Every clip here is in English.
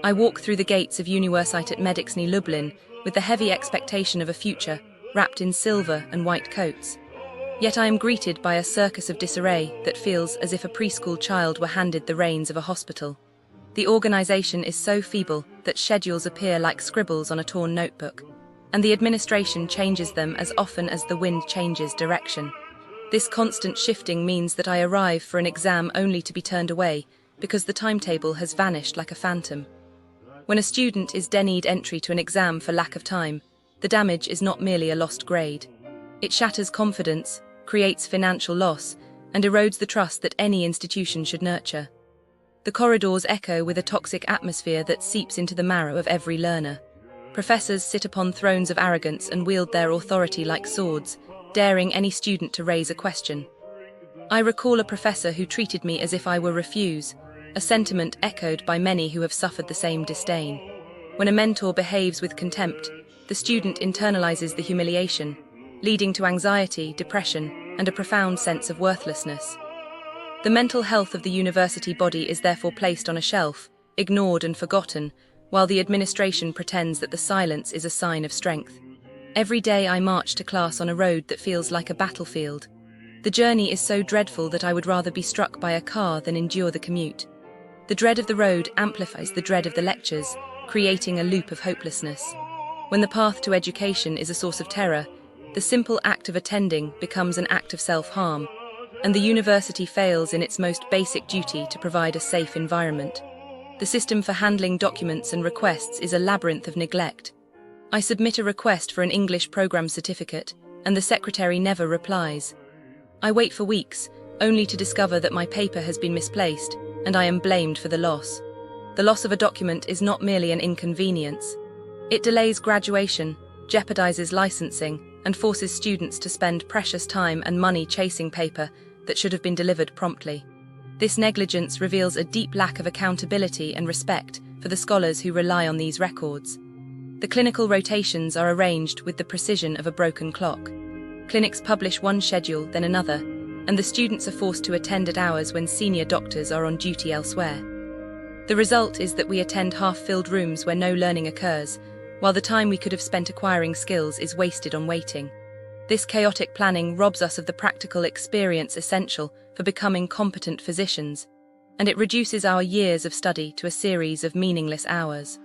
I walk through the gates of Uniwersytet Medyczny Lublin with the heavy expectation of a future, wrapped in silver and white coats. Yet I am greeted by a circus of disarray that feels as if a preschool child were handed the reins of a hospital. The organization is so feeble that schedules appear like scribbles on a torn notebook, and the administration changes them as often as the wind changes direction. This constant shifting means that I arrive for an exam only to be turned away because the timetable has vanished like a phantom. When a student is denied entry to an exam for lack of time, the damage is not merely a lost grade. It shatters confidence, creates financial loss, and erodes the trust that any institution should nurture. The corridors echo with a toxic atmosphere that seeps into the marrow of every learner. Professors sit upon thrones of arrogance and wield their authority like swords, daring any student to raise a question. I recall a professor who treated me as if I were refuse, a sentiment echoed by many who have suffered the same disdain. When a mentor behaves with contempt, the student internalizes the humiliation, leading to anxiety, depression, and a profound sense of worthlessness. The mental health of the university body is therefore placed on a shelf, ignored and forgotten, while the administration pretends that the silence is a sign of strength. Every day I march to class on a road that feels like a battlefield. The journey is so dreadful that I would rather be struck by a car than endure the commute. The dread of the road amplifies the dread of the lectures, creating a loop of hopelessness. When the path to education is a source of terror, the simple act of attending becomes an act of self-harm, and the university fails in its most basic duty to provide a safe environment. The system for handling documents and requests is a labyrinth of neglect. I submit a request for an English program certificate, and the secretary never replies. I wait for weeks, only to discover that my paper has been misplaced, and I am blamed for the loss. The loss of a document is not merely an inconvenience. It delays graduation, jeopardizes licensing, and forces students to spend precious time and money chasing paper that should have been delivered promptly. This negligence reveals a deep lack of accountability and respect for the scholars who rely on these records. The clinical rotations are arranged with the precision of a broken clock. Clinics publish one schedule, then another, and the students are forced to attend at hours when senior doctors are on duty elsewhere. The result is that we attend half-filled rooms where no learning occurs, while the time we could have spent acquiring skills is wasted on waiting. This chaotic planning robs us of the practical experience essential for becoming competent physicians, and it reduces our years of study to a series of meaningless hours.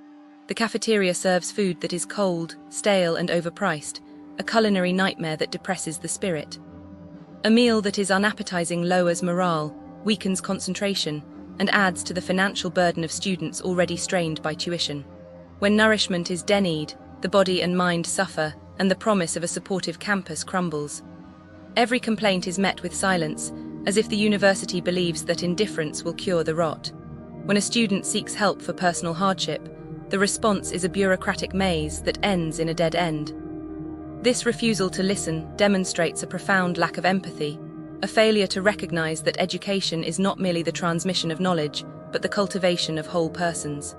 The cafeteria serves food that is cold, stale, and overpriced, a culinary nightmare that depresses the spirit. A meal that is unappetizing lowers morale, weakens concentration, and adds to the financial burden of students already strained by tuition. When nourishment is denied, the body and mind suffer, and the promise of a supportive campus crumbles. Every complaint is met with silence, as if the university believes that indifference will cure the rot. When a student seeks help for personal hardship, the response is a bureaucratic maze that ends in a dead end. This refusal to listen demonstrates a profound lack of empathy, a failure to recognize that education is not merely the transmission of knowledge, but the cultivation of whole persons.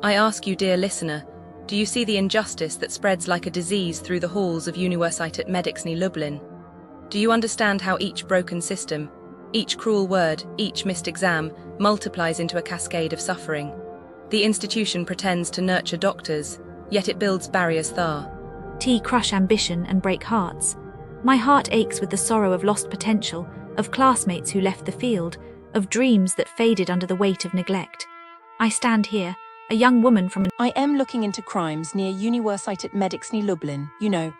I ask you, dear listener, do you see the injustice that spreads like a disease through the halls of Uniwersytet Medyczny Lublin? Do you understand how each broken system, each cruel word, each missed exam multiplies into a cascade of suffering? The institution pretends to nurture doctors, yet it builds barriers crush ambition and break hearts. My heart aches with the sorrow of lost potential, of classmates who left the field, of dreams that faded under the weight of neglect. I stand here, a young woman from I am looking into crimes near Uniwersytet Medyczny Lublin,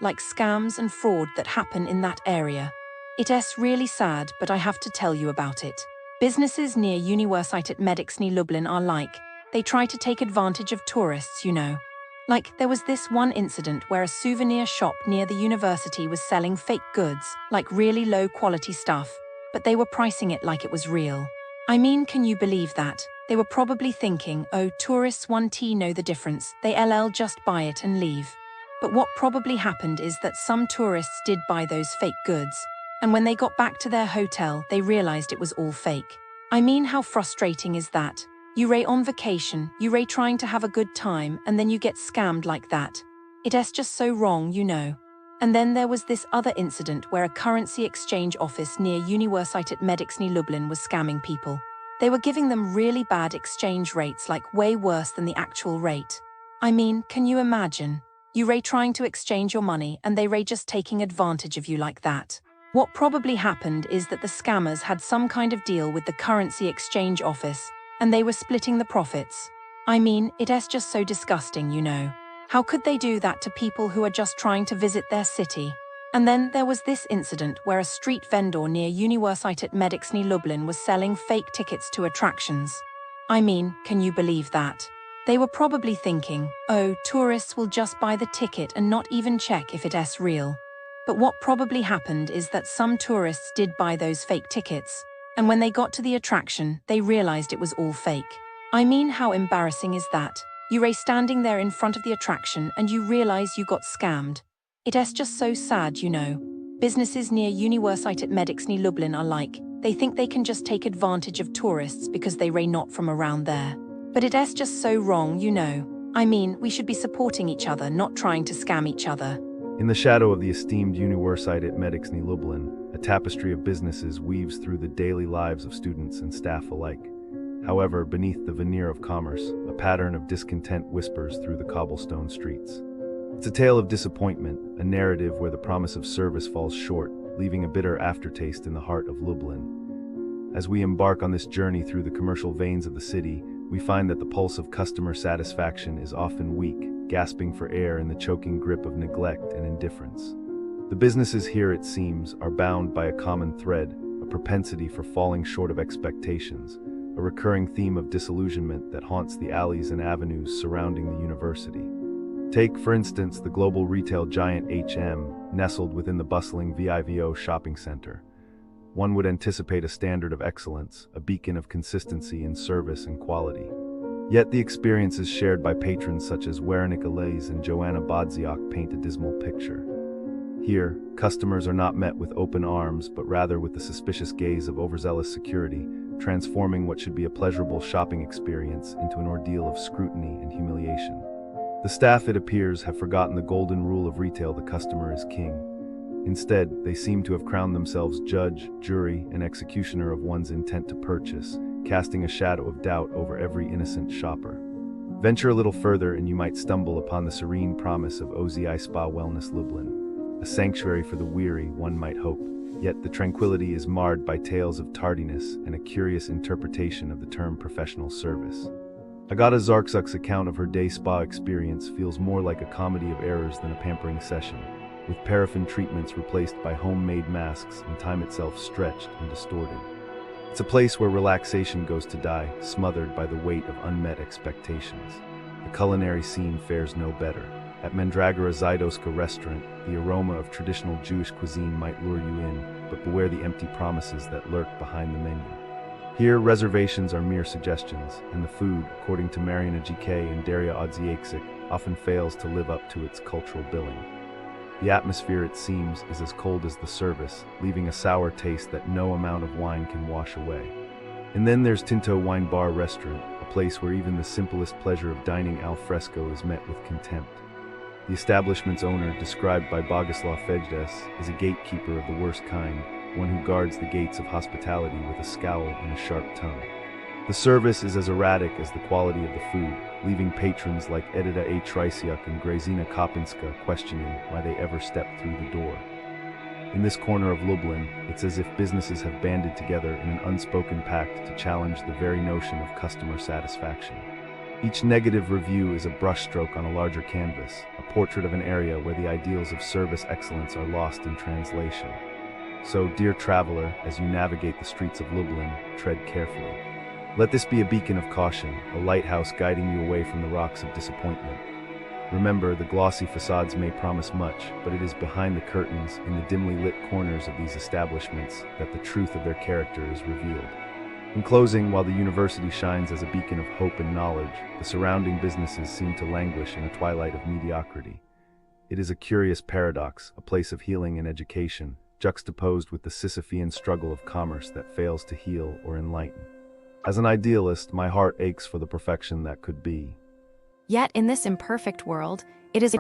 like scams and fraud that happen in that area. It's really sad, but I have to tell you about it. Businesses near Uniwersytet Medyczny Lublin are they try to take advantage of tourists, Like, there was this one incident where a souvenir shop near the university was selling fake goods, like really low-quality stuff, but they were pricing it like it was real. I mean, can you believe that? They were probably thinking, oh, tourists won't know the difference, they'll just buy it and leave. But what probably happened is that some tourists did buy those fake goods, and when they got back to their hotel, they realized it was all fake. I mean, how frustrating is that? You're on vacation, you're trying to have a good time, and then you get scammed like that. It's just so wrong, And then there was this other incident where a currency exchange office near Uniwersytet Medyczny Lublin was scamming people. They were giving them really bad exchange rates, like way worse than the actual rate. I mean, can you imagine? You trying to exchange your money and they just taking advantage of you like that. What probably happened is that the scammers had some kind of deal with the currency exchange office and they were splitting the profits. I mean, it's just so disgusting, you know. How could they do that to people who are just trying to visit their city? And then there was this incident where a street vendor near Uniwersytet Medyczny Lublin was selling fake tickets to attractions. I mean, can you believe that? They were probably thinking, oh, tourists will just buy the ticket and not even check if it's real. But what probably happened is that some tourists did buy those fake tickets, and when they got to the attraction, they realized it was all fake. I mean, how embarrassing is that? You're standing there in front of the attraction and you realize you got scammed. It's just so sad, you know. Businesses near Uniwersytet Medyczny Lublin are like, they think they can just take advantage of tourists because they're not from around there. But it's just so wrong, you know. I mean, we should be supporting each other, not trying to scam each other. In the shadow of the esteemed Uniwersytet Medyczny Lublin, a tapestry of businesses weaves through the daily lives of students and staff alike. However, beneath the veneer of commerce, a pattern of discontent whispers through the cobblestone streets. It's a tale of disappointment, a narrative where the promise of service falls short, leaving a bitter aftertaste in the heart of Lublin. As we embark on this journey through the commercial veins of the city, we find that the pulse of customer satisfaction is often weak, gasping for air in the choking grip of neglect and indifference. The businesses here, it seems, are bound by a common thread, a propensity for falling short of expectations, a recurring theme of disillusionment that haunts the alleys and avenues surrounding the university. Take, for instance, the global retail giant H&M, nestled within the bustling VIVO shopping center. One would anticipate a standard of excellence, a beacon of consistency in service and quality. Yet the experiences shared by patrons such as Weronika Leys and Joanna Bodziak paint a dismal picture. Here, customers are not met with open arms, but rather with the suspicious gaze of overzealous security, transforming what should be a pleasurable shopping experience into an ordeal of scrutiny and humiliation. The staff, it appears, have forgotten the golden rule of retail: the customer is king. Instead, they seem to have crowned themselves judge, jury, and executioner of one's intent to purchase, casting a shadow of doubt over every innocent shopper. Venture a little further and you might stumble upon the serene promise of OZI Spa Wellness Lublin, a sanctuary for the weary, one might hope. Yet the tranquility is marred by tales of tardiness and a curious interpretation of the term professional service. Agata Zarczuk's account of her day spa experience feels more like a comedy of errors than a pampering session, with paraffin treatments replaced by homemade masks and time itself stretched and distorted. It's a place where relaxation goes to die, smothered by the weight of unmet expectations. The culinary scene fares no better. At Mandragora Zydowska restaurant, the aroma of traditional Jewish cuisine might lure you in, but beware the empty promises that lurk behind the menu. Here, reservations are mere suggestions, and the food, according to Mariana GK and Daria Odziaksik, often fails to live up to its cultural billing. The atmosphere, it seems, is as cold as the service, leaving a sour taste that no amount of wine can wash away. And then there's Tinto Wine Bar Restaurant, a place where even the simplest pleasure of dining al fresco is met with contempt. The establishment's owner, described by Boguslav Fejdes, is a gatekeeper of the worst kind, one who guards the gates of hospitality with a scowl and a sharp tongue. The service is as erratic as the quality of the food, leaving patrons like Edita A. Trysiuk and Grazina Kopinska questioning why they ever stepped through the door. In this corner of Lublin, it's as if businesses have banded together in an unspoken pact to challenge the very notion of customer satisfaction. Each negative review is a brushstroke on a larger canvas, a portrait of an area where the ideals of service excellence are lost in translation. So, dear traveler, as you navigate the streets of Lublin, tread carefully. Let this be a beacon of caution, a lighthouse guiding you away from the rocks of disappointment. Remember, the glossy facades may promise much, but it is behind the curtains, in the dimly lit corners of these establishments, that the truth of their character is revealed. In closing, while the university shines as a beacon of hope and knowledge, the surrounding businesses seem to languish in a twilight of mediocrity. It is a curious paradox, a place of healing and education, juxtaposed with the Sisyphean struggle of commerce that fails to heal or enlighten. As an idealist, my heart aches for the perfection that could be. Yet in this imperfect world, it is